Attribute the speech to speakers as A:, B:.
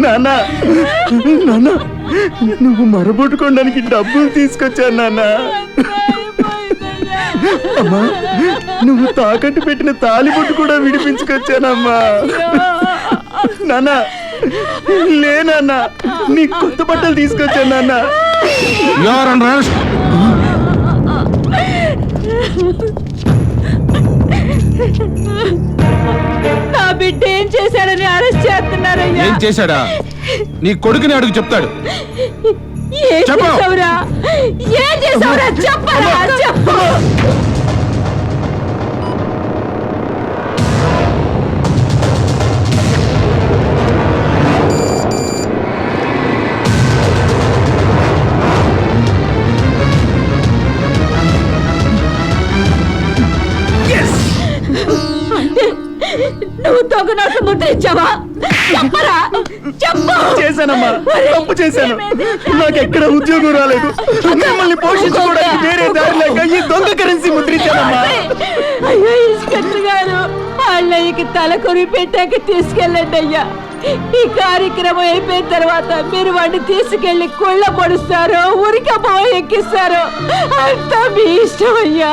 A: నాన్న నువ్వు మరబొట్టుకోవడానికి డబ్బులు తీసుకొచ్చాను నాన్న. అమ్మా నువ్వు తాకట్టు పెట్టిన తాలిబొట్టు కూడా విడిపించుకొచ్చానమ్మా. నాన్న లేనన్న నీ కొత్త బట్టలు తీసుకొచ్చాను నాన్న.
B: నా బిడ్డ ఏం చేశాడని అరెస్ట్ చేస్తున్నారయ్యా.
C: ఏం చేశాడా? నీ కొడుకుని అడుగు చెప్తాడు.
B: ఏం చేశావురా? ఏం చేశావురా? చెప్పరా చెప్పు. నువ్వు దొంగనాట్లు ముద్ర ఇచ్చావా? చెప్పరా చెప్పు.
A: చేశానమ్మా, తప్పు చేశాను. నాకెక్కడ ఉద్యోగం రాలేదు. మిమ్మల్ని పోషించుకోవడానికి వేరే దారి లేక ఈ దొంగ కరెన్సీ ముద్రించానమ్మా.
B: అయ్యో ఇన్స్పెక్టర్ గారు, వాళ్ళకి తల కొరి పెట్టాక తీసుకెళ్ళండి అయ్యా. ఈ కార్యక్రమం అయిపోయిన తర్వాత మీరు వాడిని తీసుకెళ్లి కుళ్ళ పొడుస్తారు, ఉరికమ్మ ఎక్కిస్తారు. అంతా మీ ఇష్టం అయ్యా.